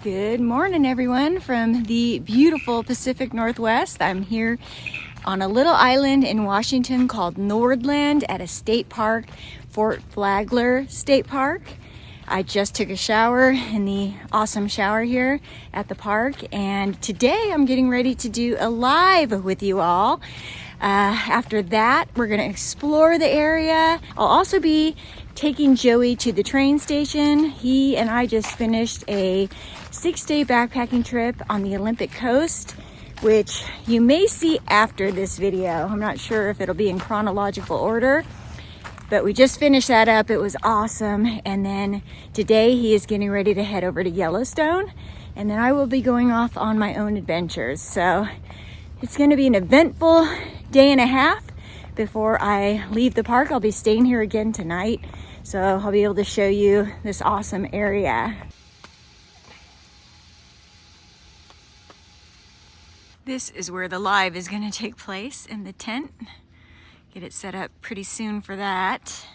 Good morning, everyone, from the beautiful Pacific Northwest. I'm here on a little island in Washington called Nordland at a state park, Fort Flagler State Park. I just took a shower in the awesome shower here at the park, and today I'm getting ready to do a live with you all. After that, we're gonna explore the area. I'll also be taking Joey to the train station. He and I just finished a 6-day backpacking trip on the Olympic coast, which you may see after this video. I'm not sure if it'll be in chronological order, but we just finished that up. It was awesome. And then today he is getting ready to head over to Yellowstone, and then I will be going off on my own adventures. So it's gonna be an eventful day and a half before I leave the park. I'll be staying here again tonight, so I'll be able to show you this awesome area. This is where the live is gonna take place, in the tent. Get it set up pretty soon for that.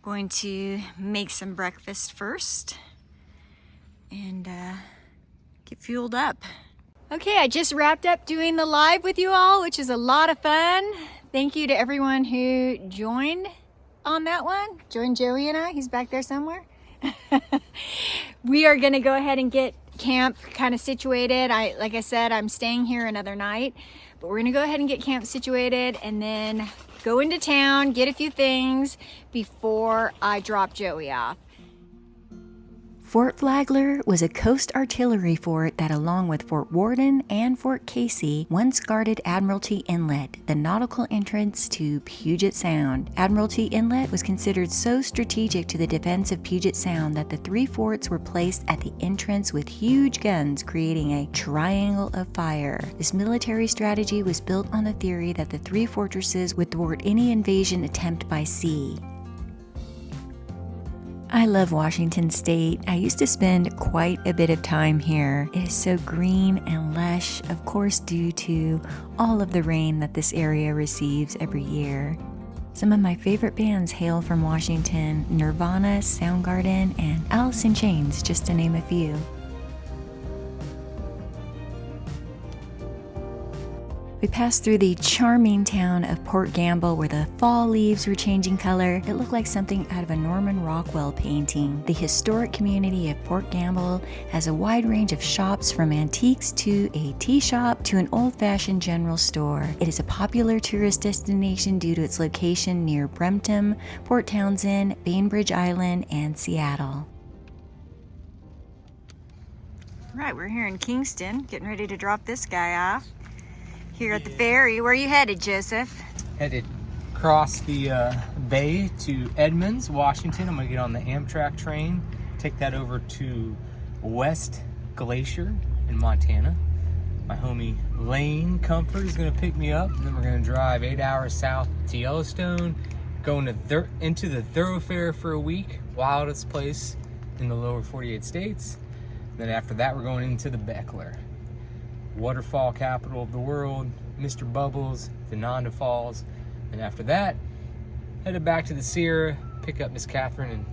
Going to make some breakfast first and get fueled up. Okay, I just wrapped up doing the live with you all, which is a lot of fun. Thank you to everyone who joined on that one. Join Joey and I, he's back there somewhere. We are gonna go ahead and get camp kind of situated. Like I said, I'm staying here another night, but we're gonna go ahead and get camp situated and then go into town, get a few things before I drop Joey off. Fort Flagler was a coast artillery fort that, along with Fort Worden and Fort Casey, once guarded Admiralty Inlet, the nautical entrance to Puget Sound. Admiralty Inlet was considered so strategic to the defense of Puget Sound that the three forts were placed at the entrance with huge guns, creating a triangle of fire. This military strategy was built on the theory that the three fortresses would thwart any invasion attempt by sea. I love Washington State. I used to spend quite a bit of time here. It is so green and lush, of course due to all of the rain that this area receives every year. Some of my favorite bands hail from Washington: Nirvana, Soundgarden, and Alice in Chains, just to name a few. We passed through the charming town of Port Gamble, where the fall leaves were changing color. It looked like something out of a Norman Rockwell painting. The historic community of Port Gamble has a wide range of shops, from antiques to a tea shop to an old-fashioned general store. It is a popular tourist destination due to its location near Brampton, Port Townsend, Bainbridge Island, and Seattle. All right, we're here in Kingston, getting ready to drop this guy off here at the ferry. Where are you headed, Joseph? Headed across the bay to Edmonds, Washington. I'm gonna get on the Amtrak train, take that over to West Glacier in Montana. My homie Lane Comfort is gonna pick me up, and then we're gonna drive 8 hours south to Yellowstone, go into the thoroughfare for a week, wildest place in the lower 48 states. Then after that, we're going into the Beckler, waterfall capital of the world, Mr. Bubbles, Denonda Falls, and after that, headed back to the Sierra, pick up Miss Catherine, and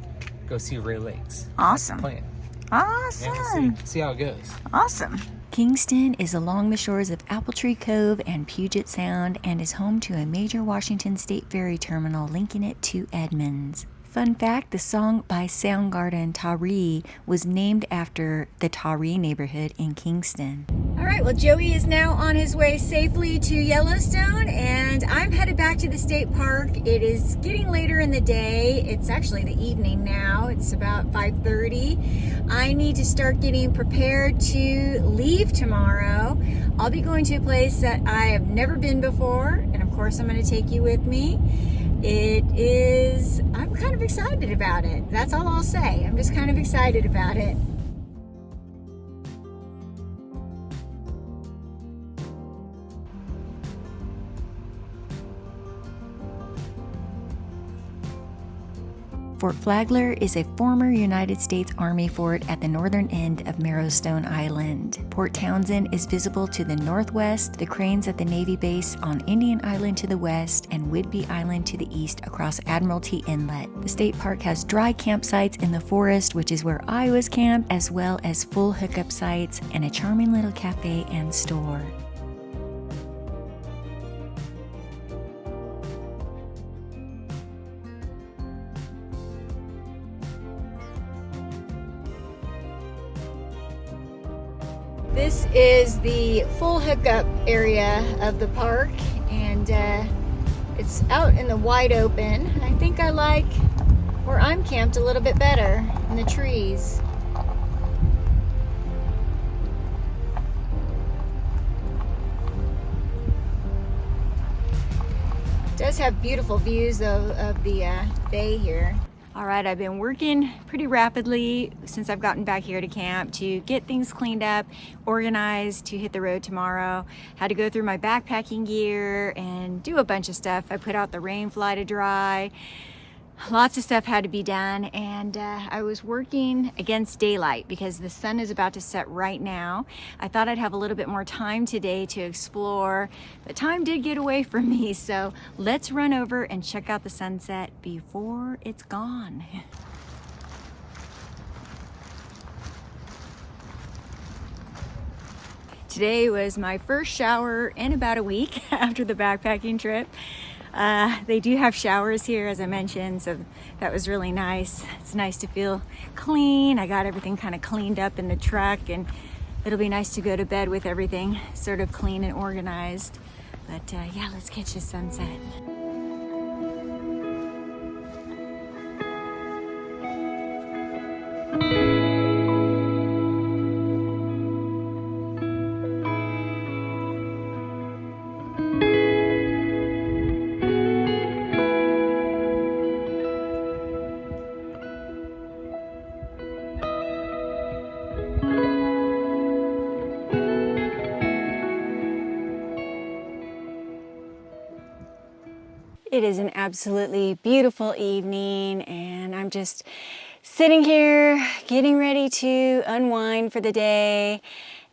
go see Ray Lakes. Awesome. That's the plan. Awesome. Yeah, see how it goes. Awesome. Kingston is along the shores of Apple Tree Cove and Puget Sound and is home to a major Washington State ferry terminal linking it to Edmonds. Fun fact, the song by Soundgarden, Taree, was named after the Taree neighborhood in Kingston. All right, well, Joey is now on his way safely to Yellowstone, and I'm headed back to the state park. It is getting later in the day. It's actually the evening now. It's about 5:30. I need to start getting prepared to leave tomorrow. I'll be going to a place that I have never been before, and of course I'm going to take you with me. I'm kind of excited about it. That's all I'll say. I'm just kind of excited about it. Fort Flaggler is a former United States Army fort at the northern end of Marrowstone Island. Port Townsend is visible to the northwest, the cranes at the Navy base on Indian Island to the west, and Whidbey Island to the east across Admiralty Inlet. The state park has dry campsites in the forest, which is where I was camped, as well as full hookup sites and a charming little cafe and store. This is the full hookup area of the park, and it's out in the wide open. I think I like where I'm camped a little bit better, in the trees. It does have beautiful views though of the bay here. All right, I've been working pretty rapidly since I've gotten back here to camp to get things cleaned up, organized to hit the road tomorrow. Had to go through my backpacking gear and do a bunch of stuff. I put out the rain fly to dry. Lots of stuff had to be done, and I was working against daylight because the sun is about to set right now. I thought I'd have a little bit more time today to explore, but time did get away from me, so let's run over and check out the sunset before it's gone. Today was my first shower in about a week after the backpacking trip. They do have showers here, as I mentioned, so that was really nice. It's nice to feel clean. I got everything kind of cleaned up in the truck, and it'll be nice to go to bed with everything sort of clean and organized. But yeah, let's catch the sunset. It is an absolutely beautiful evening, and I'm just sitting here getting ready to unwind for the day.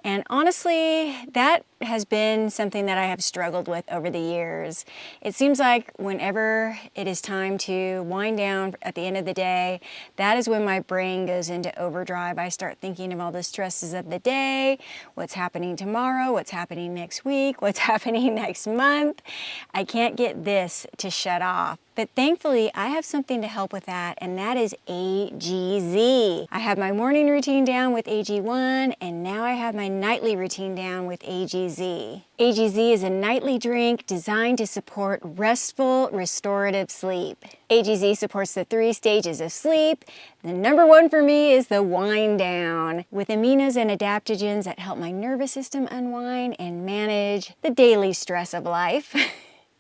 And honestly, that has been something that I have struggled with over the years. It seems like whenever it is time to wind down at the end of the day, that is when my brain goes into overdrive. I start thinking of all the stresses of the day, what's happening tomorrow, what's happening next week, what's happening next month. I can't get this to shut off. But thankfully, I have something to help with that, and that is AGZ. I have my morning routine down with AG1, and now I have my nightly routine down with AGZ. AGZ is a nightly drink designed to support restful, restorative sleep. AGZ supports the 3 stages of sleep. The number one for me is the wind down, with aminos and adaptogens that help my nervous system unwind and manage the daily stress of life.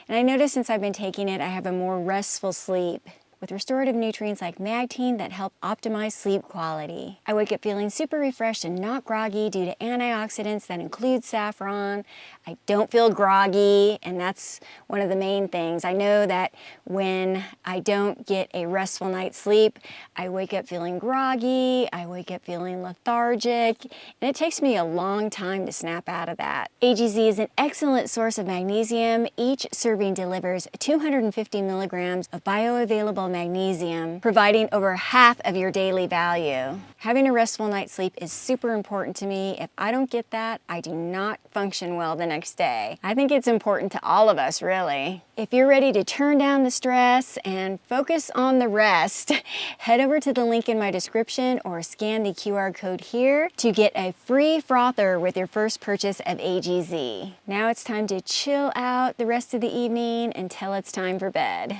And I noticed since I've been taking it, I have a more restful sleep with restorative nutrients like magtine that help optimize sleep quality. I wake up feeling super refreshed and not groggy due to antioxidants that include saffron. I don't feel groggy, and that's one of the main things. I know that when I don't get a restful night's sleep, I wake up feeling groggy, I wake up feeling lethargic, and it takes me a long time to snap out of that. AGZ is an excellent source of magnesium. Each serving delivers 250 milligrams of bioavailable magnesium, providing over half of your daily value. Having a restful night's sleep is super important to me. If I don't get that, I do not function well the next day. I think it's important to all of us, really. If you're ready to turn down the stress and focus on the rest, head over to the link in my description or scan the QR code here to get a free frother with your first purchase of AGZ. Now it's time to chill out the rest of the evening until it's time for bed.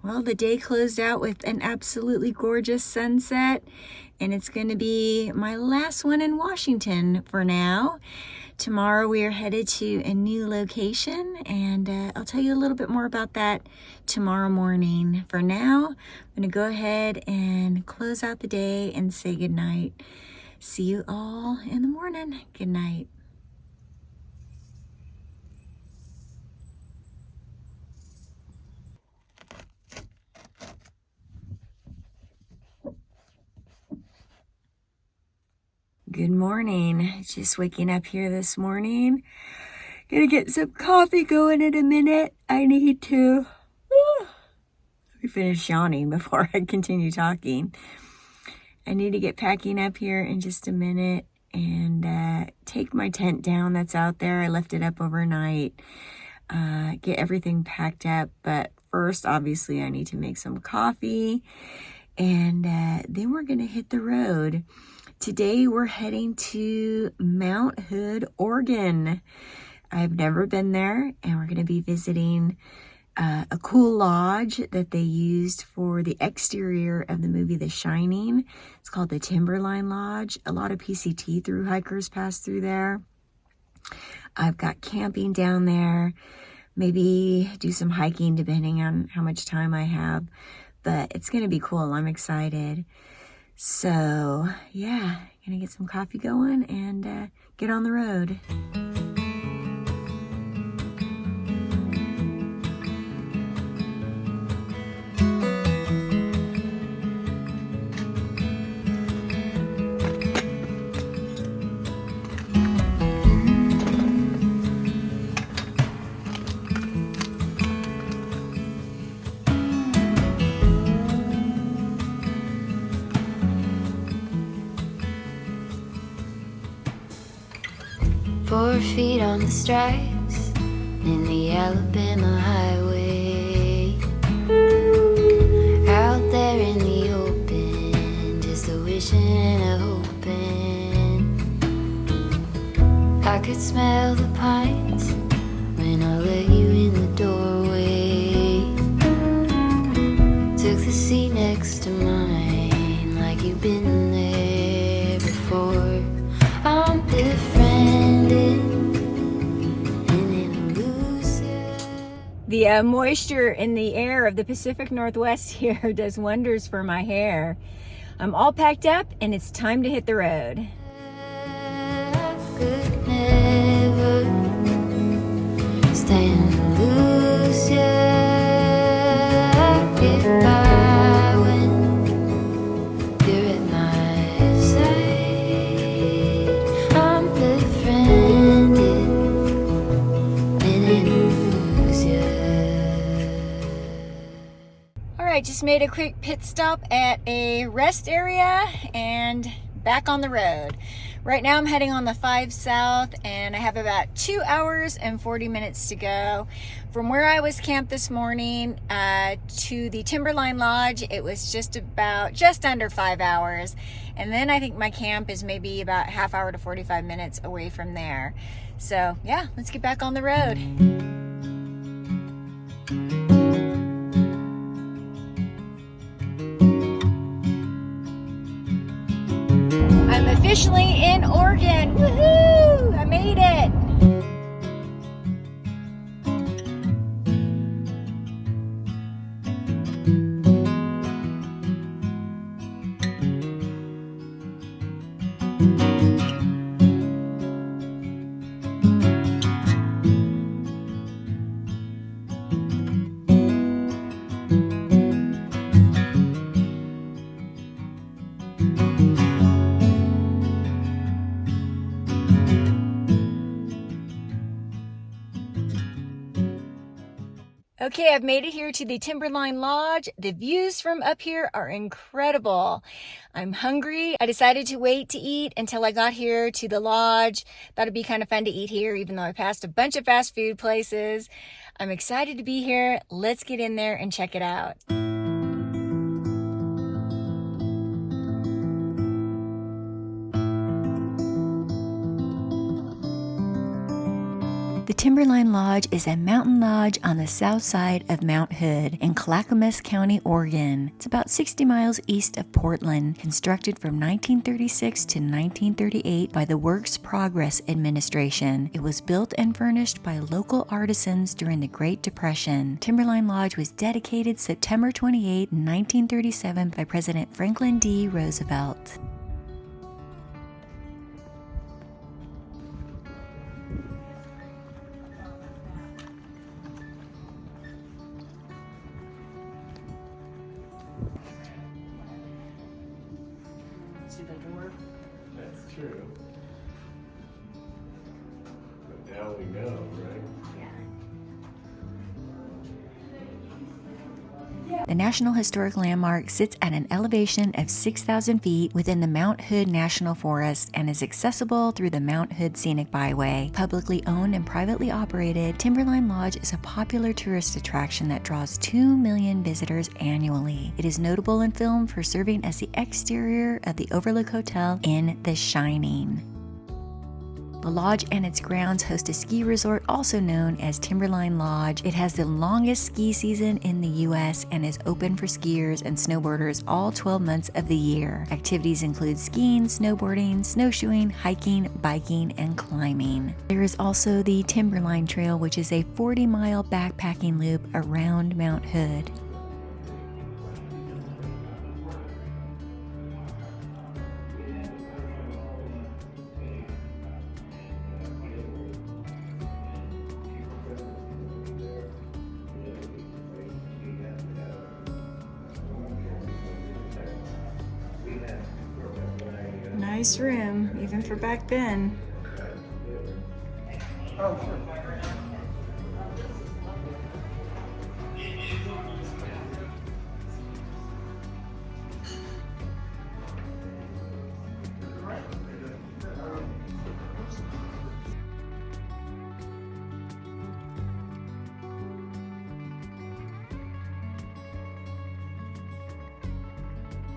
Well, the day closed out with an absolutely gorgeous sunset, and it's going to be my last one in Washington for now. Tomorrow we are headed to a new location, and I'll tell you a little bit more about that tomorrow morning. For now, I'm going to go ahead and close out the day and say goodnight. See you all in the morning. Good night. Good morning. Just waking up here this morning. Gonna get some coffee going in a minute. I need to let me finish yawning before I continue talking. I need to get packing up here in just a minute and take my tent down that's out there. I left it up overnight. Get everything packed up, but first, obviously, I need to make some coffee, and then we're gonna hit the road. Today we're heading to Mount Hood, Oregon. I've never been there, and we're going to be visiting a cool lodge that they used for the exterior of the movie The Shining. It's called the Timberline Lodge. A lot of PCT through hikers pass through there. I've got camping down there, maybe do some hiking depending on how much time I have, but it's going to be cool. I'm excited. So, yeah, gonna get some coffee going and get on the road. Feet on the stripes in the Alabama highway, out there in the open, just a wishing and a hoping. I could smell the pines when I let you in the doorway. Took the seat next to mine like you've been there before. I'm befriended. The moisture in the air of the Pacific Northwest here does wonders for my hair. I'm all packed up and it's time to hit the road. I could never stand to lose you. If I win, you're at my side. I'm befriended and in I just made a quick pit stop at a rest area and back on the road. Right now I'm heading on the 5 South and I have about 2 hours and 40 minutes to go. From where I was camped this morning to the Timberline Lodge, it was just under 5 hours. And then I think my camp is maybe about half hour to 45 minutes away from there. So yeah, let's get back on the road. I'm officially in Oregon. Woohoo! I made it. Okay, I've made it here to the Timberline Lodge. The views from up here are incredible. I'm hungry. I decided to wait to eat until I got here to the lodge. Thought it'd be kind of fun to eat here, even though I passed a bunch of fast food places. I'm excited to be here. Let's get in there and check it out. The Timberline Lodge is a mountain lodge on the south side of Mount Hood in Clackamas County, Oregon. It's about 60 miles east of Portland, constructed from 1936 to 1938 by the Works Progress Administration. It was built and furnished by local artisans during the Great Depression. Timberline Lodge was dedicated September 28, 1937 by President Franklin D. Roosevelt. See the door? That's true. But now we know, right? The National Historic Landmark sits at an elevation of 6,000 feet within the Mount Hood National Forest and is accessible through the Mount Hood Scenic Byway. Publicly owned and privately operated, Timberline Lodge is a popular tourist attraction that draws 2 million visitors annually. It is notable in film for serving as the exterior of the Overlook Hotel in The Shining. The lodge and its grounds host a ski resort also known as Timberline Lodge. It has the longest ski season in the U.S. and is open for skiers and snowboarders all 12 months of the year. Activities include skiing, snowboarding, snowshoeing, hiking, biking, and climbing. There is also the Timberline Trail, which is a 40-mile backpacking loop around Mount Hood. Nice room, even for back then. Oh, sure.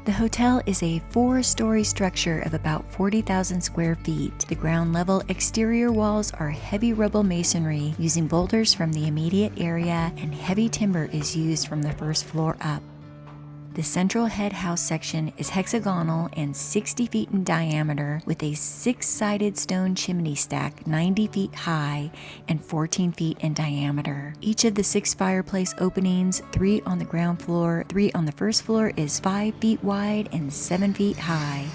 The hotel is a 4-story structure of about 40,000 square feet. The ground level exterior walls are heavy rubble masonry using boulders from the immediate area, and heavy timber is used from the first floor up. The central head house section is hexagonal and 60 feet in diameter with a 6-sided stone chimney stack 90 feet high and 14 feet in diameter. Each of the 6 fireplace openings, 3 on the ground floor, 3 on the first floor, is 5 feet wide and 7 feet high.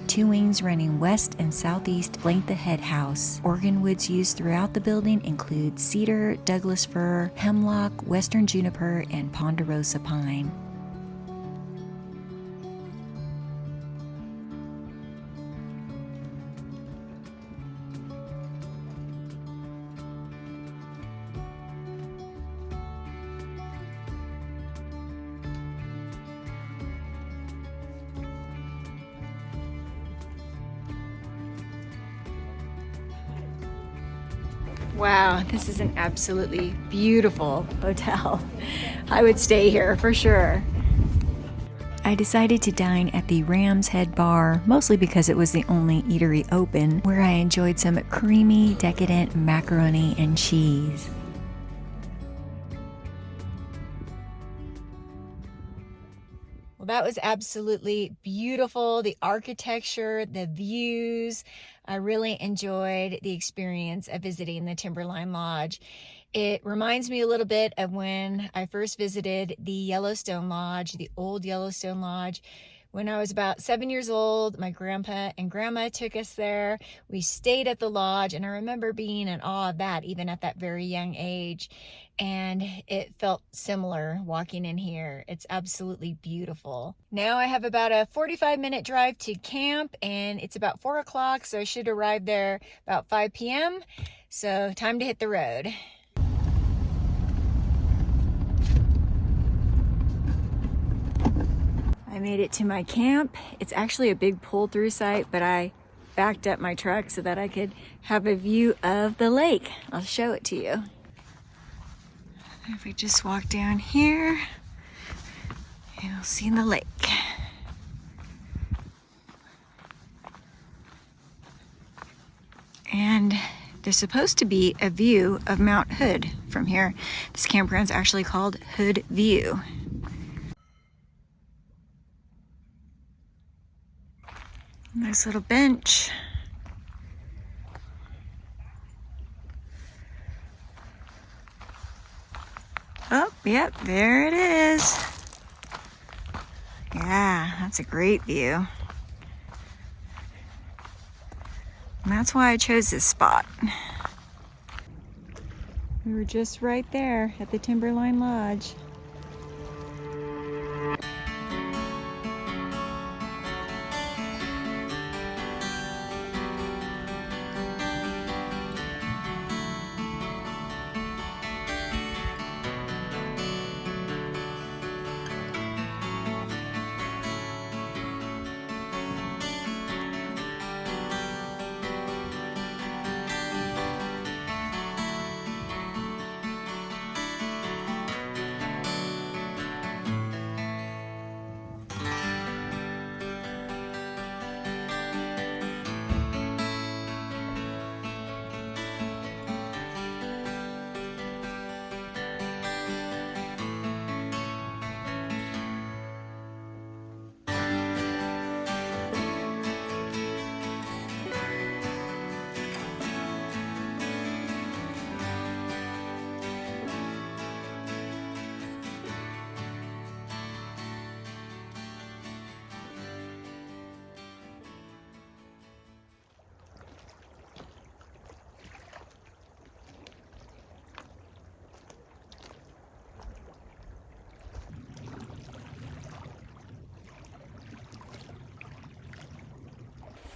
2 wings running west and southeast flank the head house. Organ woods used throughout the building include cedar, Douglas fir, hemlock, western juniper, and ponderosa pine. Wow, this is an absolutely beautiful hotel. I would stay here for sure. I decided to dine at the Ram's Head Bar, mostly because it was the only eatery open, where I enjoyed some creamy, decadent macaroni and cheese. Well, that was absolutely beautiful. The architecture, the views. I really enjoyed the experience of visiting the Timberline Lodge. It reminds me a little bit of when I first visited the Yellowstone Lodge, the old Yellowstone Lodge. When I was about 7 years old, my grandpa and grandma took us there. We stayed at the lodge, and I remember being in awe of that, even at that very young age. And it felt similar walking in here. It's absolutely beautiful. Now I have about a 45-minute drive to camp, and it's about 4 o'clock, so I should arrive there about 5 p.m. So time to hit the road. I made it to my camp. It's actually a big pull-through site, but I backed up my truck so that I could have a view of the lake. I'll show it to you. If we just walk down here, you'll see the lake. And there's supposed to be a view of Mount Hood from here. This campground's actually called Hood View. Nice little bench. Oh, yep, there it is. Yeah, that's a great view. And that's why I chose this spot. We were just right there at the Timberline Lodge.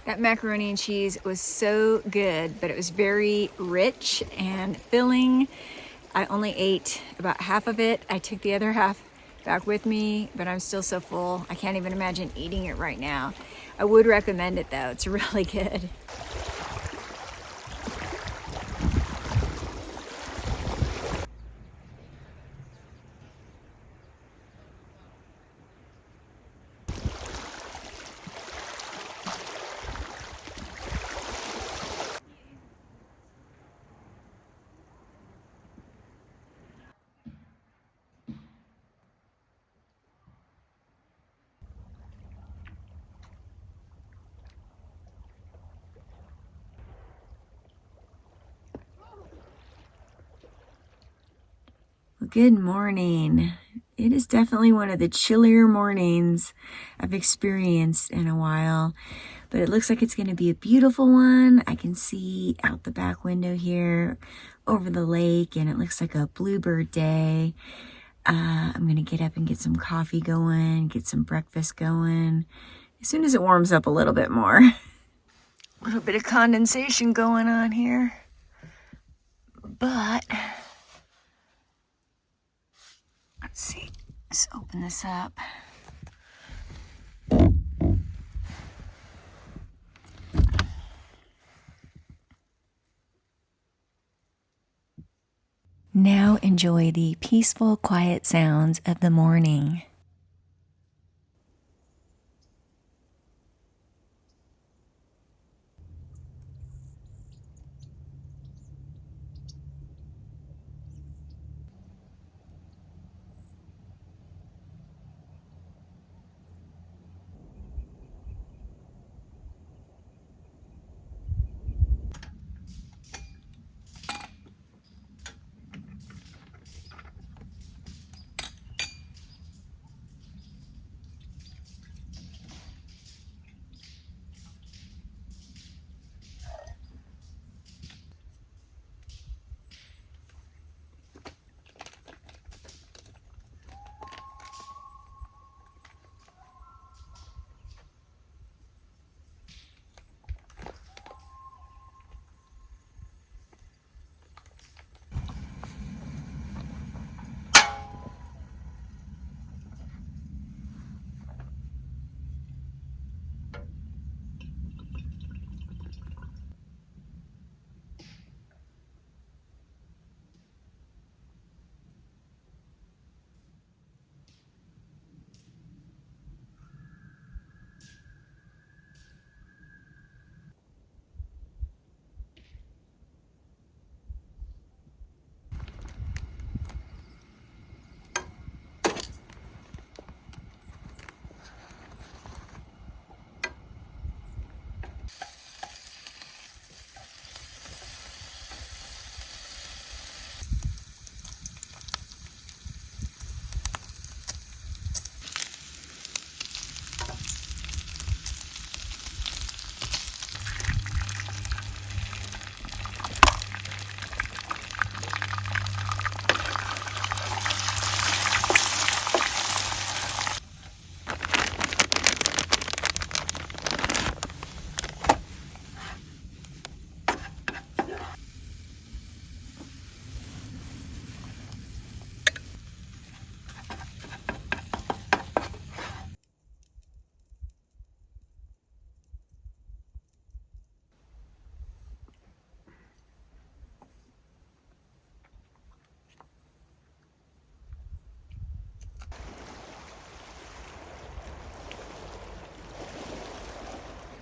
That macaroni and cheese was so good, but it was very rich and filling. I only ate about half of it. I took the other half back with me, but I'm still so full. I can't even imagine eating it right now. I would recommend it though, it's really good. Good morning. It is definitely one of the chillier mornings I've experienced in a while, but it looks like it's going to be a beautiful one. I can see out the back window here over the lake, and it looks like a bluebird day. I'm going to get up and get some coffee going, get some breakfast going as soon as it warms up a little bit more. A little bit of condensation going on here, but let's see, let's open this up. Now enjoy the peaceful, quiet sounds of the morning.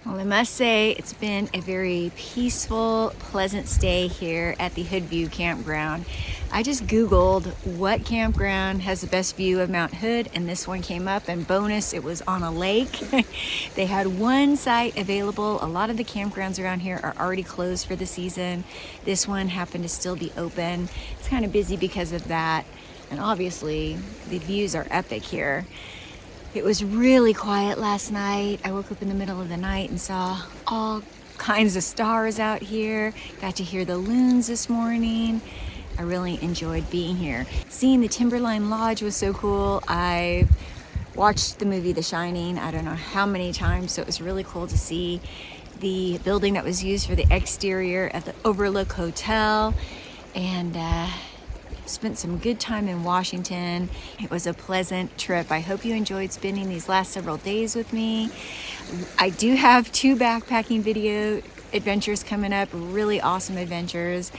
Well, I must say it's been a very peaceful, pleasant stay here at the Hood View Campground. I just Googled what campground has the best view of Mount Hood, and this one came up, and bonus, it was on a lake. They had one site available. A lot of the campgrounds around here are already closed for the season. This one happened to still be open. It's kind of busy because of that, and obviously the views are epic here. It was really quiet last night. I woke up in the middle of the night and saw all kinds of stars out here. Got to hear the loons this morning. I really enjoyed being here. Seeing the Timberline Lodge was so cool. I've watched the movie The Shining, I don't know how many times, so it was really cool to see the building that was used for the exterior at the Overlook Hotel, and spent some good time in Washington. It was a pleasant trip. I hope you enjoyed spending these last several days with me. I do have 2 backpacking video adventures coming up, really awesome adventures.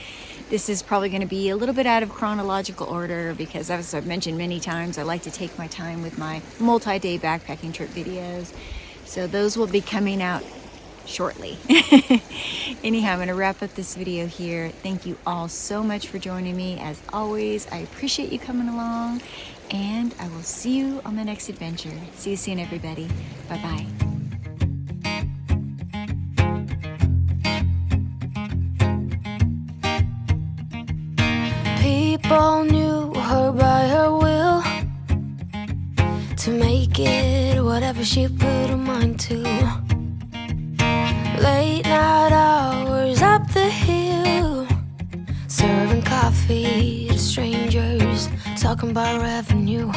This is probably going to be a little bit out of chronological order because, as I've mentioned many times, I like to take my time with my multi-day backpacking trip videos. So those will be coming out shortly. Anyhow, I'm going to wrap up this video here. Thank you all so much for joining me. As always, I appreciate you coming along, and I will see you on the next adventure. See you soon, everybody. Bye-bye. People knew her by her will to make it whatever she put her mind to. Late night hours up the hill, serving coffee to strangers, talking about revenue.